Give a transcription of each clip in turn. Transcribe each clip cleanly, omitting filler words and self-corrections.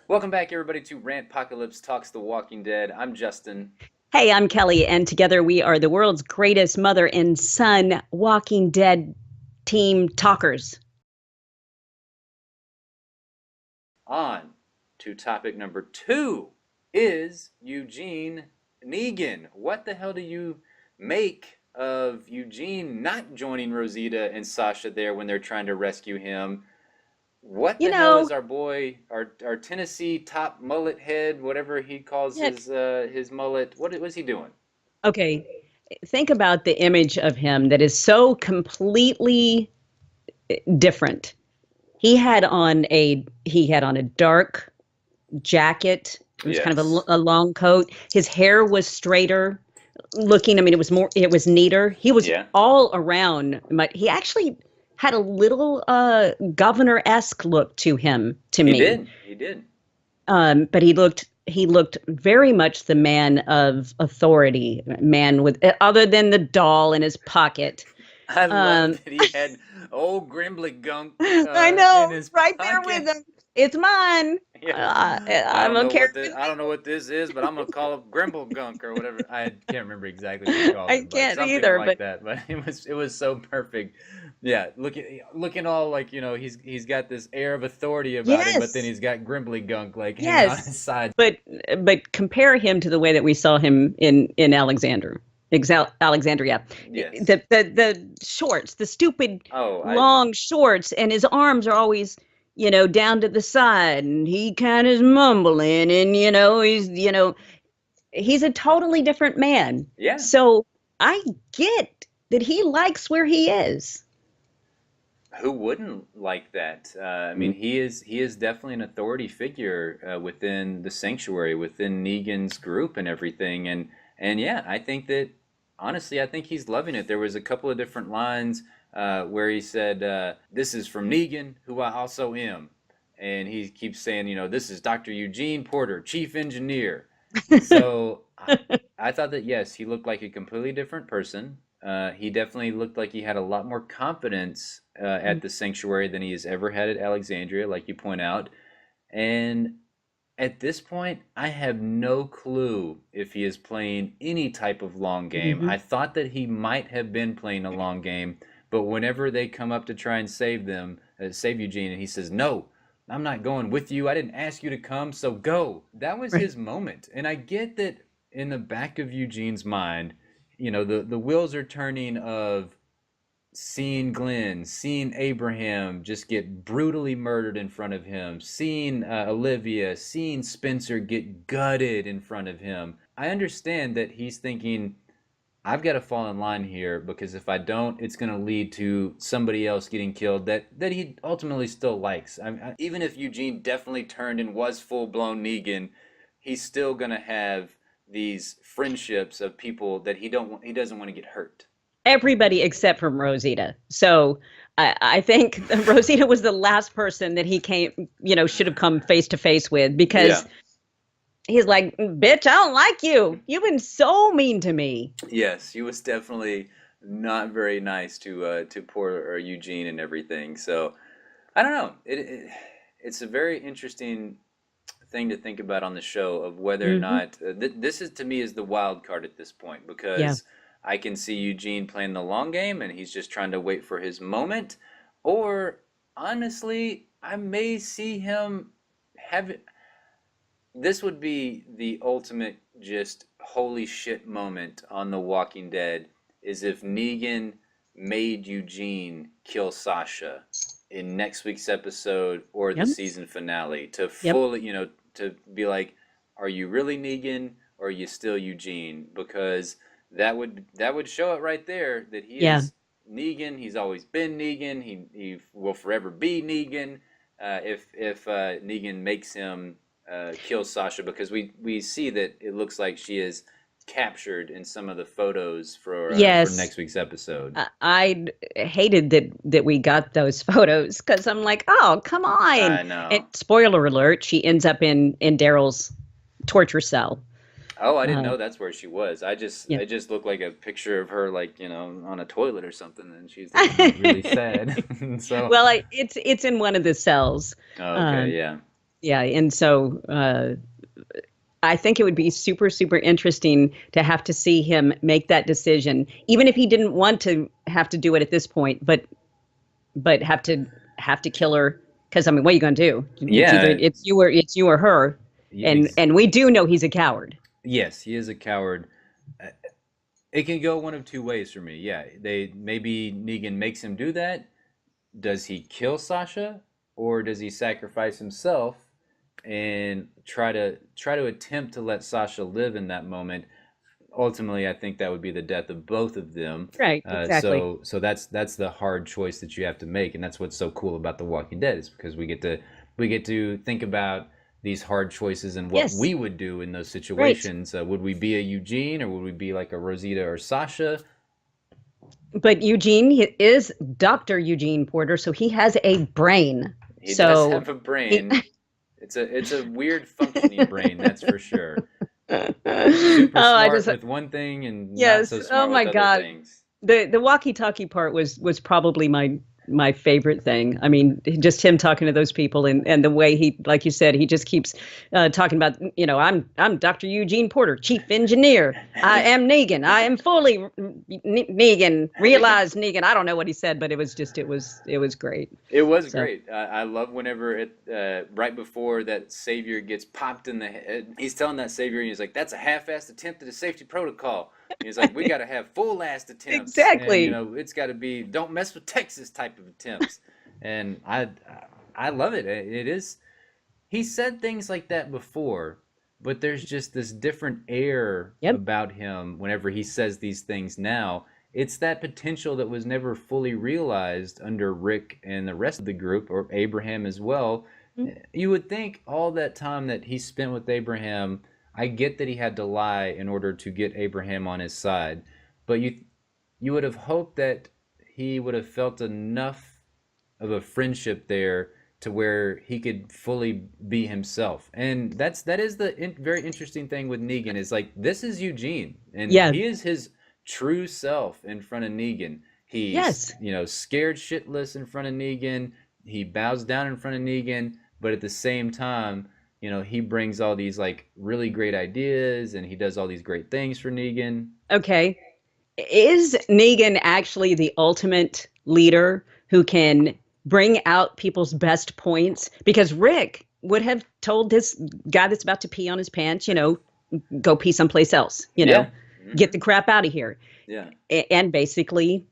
Welcome back, everybody, to Rantpocalypse Talks The Walking Dead. I'm Justin. Hey, I'm Kelly, and together we are the world's greatest mother and son Walking Dead team talkers. On to topic number 2 is Eugene Negan. What the hell do you make of Eugene not joining Rosita and Sasha there when they're trying to rescue him? What You the hell know, is our boy, our Tennessee top mullet head, whatever he calls yeah, his mullet? What was he doing? okay, think about the image of him that is so completely different. He had on a dark jacket. It was kind of Yes. a long coat. His hair was straighter looking. I mean, it was neater. He was Yeah. all around, but he actually had a little governor-esque look to He me. did. He did. But he looked very much the man of authority, man with other than the doll in his pocket. I love Um, that he had old Grimbly gunk I in know, his right there with pocket. him. It's mine. Yeah, I I'm don't gonna know carry what this. it I don't know what this is, but I'm gonna call it Grimble Gunk or whatever. I can't remember exactly what he with me. called I it, but can't something either, like but that. But it was so perfect. Yeah, looking all like he's got this air of authority about him, but then yes, he's got Grimbly Gunk like hanging on his yes. side. But compare him to the way that we saw him in Alexandria. Yes. The shorts, the stupid Oh, I long shorts, and his arms are always, down to the side, and he kind of is mumbling, and he's a totally different man. yeah. So I get that he likes where he is. Who wouldn't like that? I mean, he is definitely an authority figure within the sanctuary, within Negan's group and everything. And yeah, I think that honestly, I think he's loving it. There was a couple of different lines where he said, "This is from Negan, who I also am," and he keeps saying, "This is Dr. Eugene Porter, Chief Engineer." So I thought that yes, he looked like a completely different person. He definitely looked like he had a lot more confidence at the sanctuary than he has ever had at Alexandria, like you point out. And at this point, I have no clue if he is playing any type of long game. Mhm. I thought that he might have been playing a long game, but whenever they come up to try and save Eugene, and he says, "No, I'm not going with you. I didn't ask you to come, so go." That was Right. his moment. And I get that in the back of Eugene's mind, the wheels are turning of seeing Glenn, seeing Abraham just get brutally murdered in front of him, seeing Olivia, seeing Spencer get gutted in front of him. I understand that he's thinking, I've got to fall in line here because if I don't, it's going to lead to somebody else getting killed that he ultimately still likes. Even if Eugene definitely turned and was full blown Negan, he's still going to have these friendships of people that he doesn't want to get hurt. Everybody except from Rosita. So I think Rosita was the last person that he should have come face to face with Yeah. because he's like, bitch, I don't like you. You've been so mean to me. Yes, he was definitely not very nice to poor Eugene and everything. So I don't know. It's a very interesting thing to think about on the show of whether or Hmm. not this is to me is the wild card at this point Yeah. because I can see Eugene playing the long game and he's just trying to wait for his moment, or honestly, I may see him have this would be the ultimate just holy shit moment on The Walking Dead is if Negan made Eugene kill Sasha in next week's episode or the Yep. season finale to Yep. fully, to be like, are you really Negan or are you still Eugene? Because that would show it right there that he Yeah. is Negan. He's always been Negan. He will forever be Negan. If Negan makes him kills Sasha because we see that it looks like she is captured in some of the photos for Yes. next week's episode. I hated that we got those photos because I'm like, oh, come on. I And know. spoiler alert, she ends up in Daryl's torture cell. Oh, I didn't Uh, know that's where she was. I just yeah. it just looked like a picture of her like on a toilet or something, and she's looking like really sad. So Well, it's in one of the cells. oh, okay, Um, yeah. Yeah, and so I think it would be super, super interesting to have to see him make that decision, even if he didn't want to have to do it at this point, but have to kill her. Because I mean, what are you going to do? It's either Yeah, it's you or her, and we do know he's a coward. yes, he is a coward. Uh, It can go one of two ways for me. Yeah, they maybe Negan makes him do that. Does he kill Sasha, or does he sacrifice himself and try to attempt to let Sasha live in that moment? Ultimately, I think that would be the death of both of them. Right, exactly. So that's the hard choice that you have to make, and that's what's so cool about The Walking Dead is because we get to think about these hard choices and what Yes, we would do in those right. situations. Would we be a Eugene or would we be like a Rosita or Sasha? But Eugene he is Dr. Eugene Porter, so he has a brain. He does So have a he, brain. It's a weird functioning brain, that's for sure. oh, Super I just smart with one thing and not so yes. Oh smart my with other God. things. The walkie-talkie part was probably my favorite thing. I mean, just him talking to those people and the way he, like you said, he just keeps talking about, I'm Dr. Eugene Porter, chief engineer. I am Negan. I am fully Negan. Realize Negan. I don't know what he said, but it was great. It was So great. I love whenever right before that Savior gets popped in the head, he's telling that Savior, and he's like, "That's a half-assed attempt at a safety protocol." And he's like, "We got to have full-assed attempts, and exactly. it's got to be don't mess with Texas type of attempts." And I love it. It is. He said things like that before, but there's just this different air Yep. about him whenever he says these things now. It's that potential that was never fully realized under Rick and the rest of the group, or Abraham as well. You would think all that time that he spent with Abraham, I get that he had to lie in order to get Abraham on his side, but you would have hoped that he would have felt enough of a friendship there to where he could fully be himself. And that is the very interesting thing with Negan is like this is Eugene and Yeah. he is his true self in front of Negan. He's, Yes. scared shitless in front of Negan. He bows down in front of Negan, but at the same time, he brings all these like really great ideas and he does all these great things for Negan. Okay. Is Negan actually the ultimate leader who can bring out people's best points? Because Rick would have told this guy that's about to pee on his pants, go pee someplace else, Yeah. get Hmm. the crap out of here. Yeah. And basically,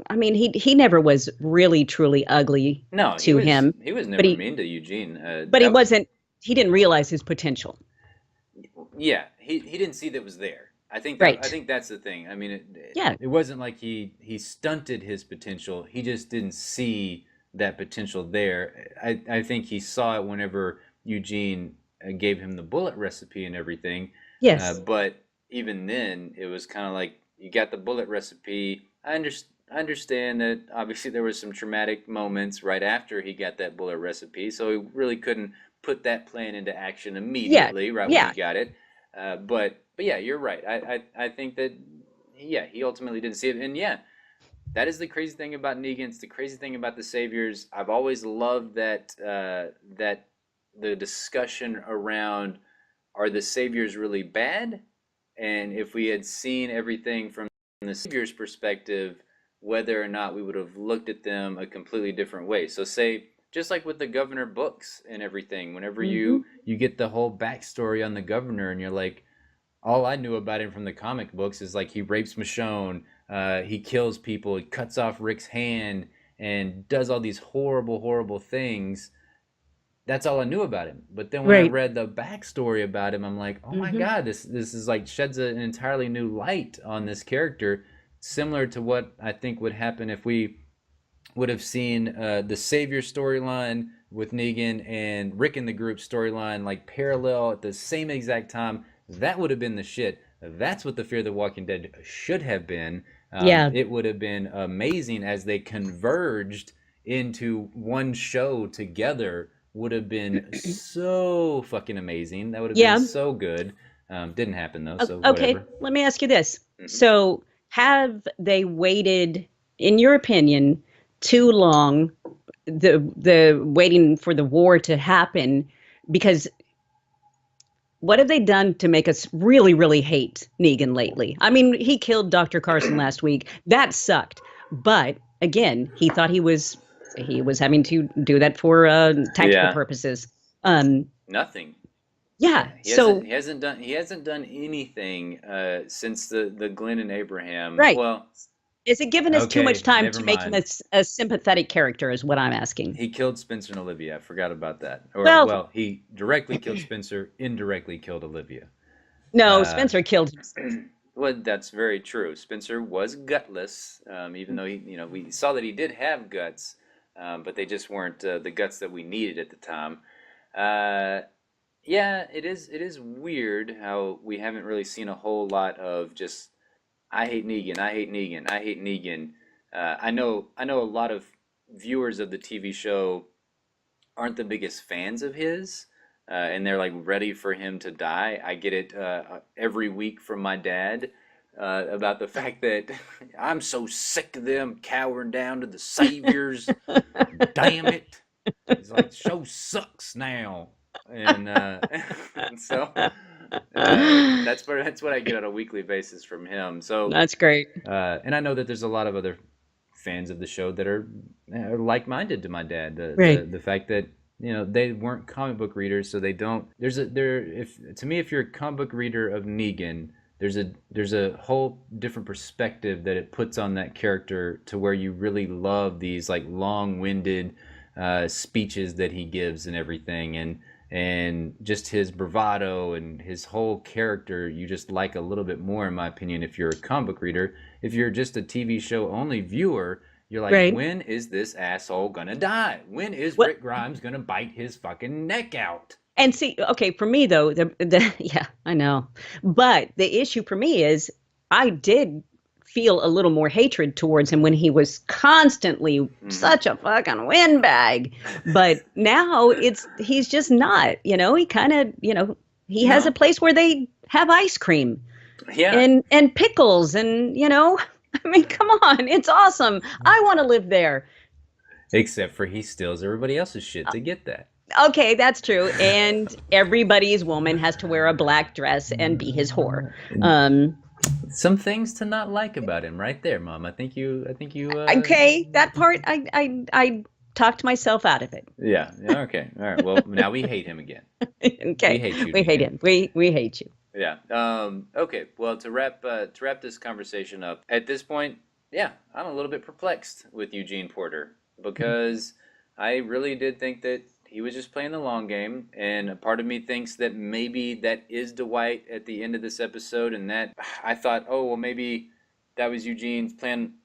I mean, he never was really truly ugly No, he to was him, he was but never he mean to Eugene. but he wasn't. He didn't realize his potential. Yeah, he didn't see that was there. I Right. think that's the thing. I mean, it, Yeah. it wasn't like he stunted his potential. He just didn't see that potential there. I think he saw it whenever Eugene gave him the bullet recipe and everything. Yes. But even then, it was kind of like you got the bullet recipe. I understand that obviously there was some traumatic moments right after he got that bullet recipe, so he really couldn't put that plan into action Yeah. immediately right when he Yeah. got it. But yeah, you're right. I think that yeah, he ultimately didn't see it, and yeah, that is the crazy thing about Negan. It's the crazy thing about the Saviors. I've always loved that the discussion around are the Saviors really bad, and if we had seen everything from the Savior's perspective, whether or not we would have looked at them a completely different way. So say just like with the governor books and everything, whenever Hmm. you get the whole backstory on the governor and you're like, all I knew about him from the comic books is like he rapes Michonne, he kills people, he cuts off Rick's hand, and does all these horrible, horrible things. That's all I knew about him. But then when I Right. read the backstory about him, I'm like, oh my Hmm. god, this is like sheds an entirely new light on this character, similar to what I think would happen if we would have seen the Savior storyline with Negan and Rick and the group storyline like parallel at the same exact time. That would have been the shit. That's what the Fear the Walking Dead should have been. Yeah. It would have been amazing as they converged into one show together. Would have been so fucking amazing. That would have been Yeah. so good. Didn't happen though, so Okay. whatever. Let me ask you this. Hmm. So, have they waited, in your opinion, too long the waiting for the war to happen, because what have they done to make us really, really hate Negan lately? I mean, he killed Dr. Carson last week. That sucked. But again, he was having to do that for tactical Yeah, purposes. Um, nothing. yeah. Yeah, So he hasn't done anything since the Glenn and Abraham. right. Well, Is it giving us too much okay, time never to make him mind. a sympathetic character? Is what I'm asking. He killed Spencer and Olivia. I forgot about that. Or Well, well, he directly killed Spencer, indirectly killed Olivia. no, Uh, Spencer killed himself. well, that's very true. Spencer was gutless, even though we saw that he did have guts, but they just weren't the guts that we needed at the time. Uh, yeah, it is weird how we haven't really seen a whole lot of just I hate Negan, I hate Negan, I hate Negan. I know a lot of viewers of the TV show aren't the biggest fans of his, and they're like ready for him to die. I get it every week from my dad about the fact that I'm so sick of them cowering down to the saviors. Damn it! He's like, show sucks now, and and so that's what I get on a weekly basis from him. So, That's great. and I know that there's a lot of other fans of the show that are like-minded to my dad. The, Right. the the fact that they weren't comic book readers, so they don't. There's a there if to me if you're a comic book reader of Negan, there's a whole different perspective that it puts on that character to where you really love these like long-winded speeches that he gives and everything, and just his bravado and his whole character you just like a little bit more, in my opinion, if you're a comic book reader. If you're just a TV show only viewer, you're like, Right. when is this asshole gonna die? When is What? Rick Grimes gonna bite his fucking neck out? And see, okay, for me though, the yeah, I know. But the issue for me is I did feel a little more hatred towards him when he was constantly Mm-hmm. such a fucking windbag. But now he's just not, he kind of, he has a No. place where they have ice cream Yeah. and pickles and, I mean, come on, it's awesome. I want to live there. Except for he steals everybody else's shit to get that. Okay, that's true. And everybody's woman has to wear a black dress and be his whore. Um, Some things to not like about him, right there, Mom. I think you. okay, that part I talked myself out of it. Yeah. Yeah. Okay. All right. Well, now we hate him again. We Okay, hate you, we hate Negan. him. We hate you. Yeah. Okay. Well, to wrap this conversation up, at this point, yeah, I'm a little bit perplexed with Eugene Porter because I really did think that he was just playing the long game, and a part of me thinks that maybe that is Dwight at the end of this episode, and that I thought, oh well, maybe that was Eugene's plan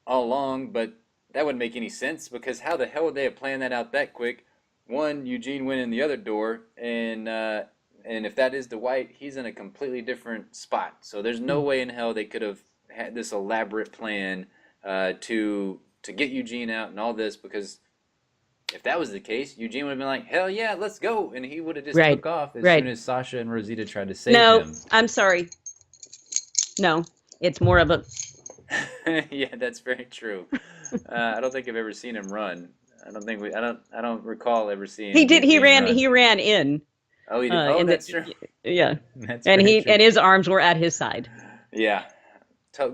all along, but that wouldn't make any sense because how the hell would they have planned that out that quick? One, Eugene went in the other door, and if that is Dwight, he's in a completely different spot. So there's no way in hell they could have had this elaborate plan to get Eugene out and all this, because if that was the case, Eugene would have been like, hell yeah, let's go, and he would have just Right, took off as soon right. as Sasha and Rosita tried to save No, him. I'm sorry. No, it's more of a. Yeah, that's very true. I don't think I've ever seen him run. I don't recall ever seeing He did. He Eugene ran. run. He ran in. Oh, he did. Oh, In that's true. the yeah, That's and very he true. and his arms were at his side. Yeah.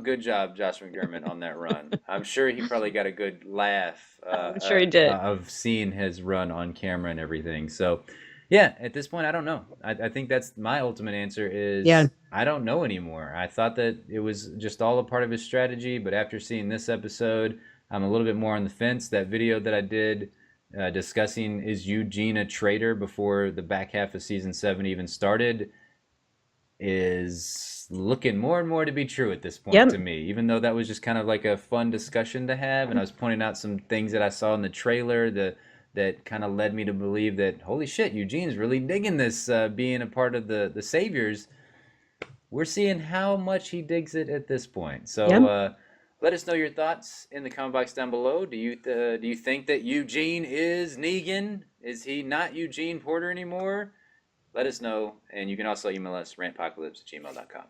Good job, Josh McDermott, on that run. I'm sure he probably got a good laugh I'm sure he did. of seeing his run on camera and everything. So, yeah, at this point, I don't know. I think that's my ultimate answer is Yeah. I don't know anymore. I thought that it was just all a part of his strategy, but after seeing this episode, I'm a little bit more on the fence. That video that I did discussing is Eugene a traitor before the back half of season 7 even started is looking more and more to be true at this point Yep. to me, even though that was just kind of like a fun discussion to have, and I was pointing out some things that I saw in the trailer that kind of led me to believe that holy shit, Eugene's really digging this being a part of the Saviors. We're seeing how much he digs it at this point. So Yep. let us know your thoughts in the comment box down below. Do you think that Eugene is Negan? Is he not Eugene Porter anymore? Let us know, and you can also email us rantpocalypse@gmail.com.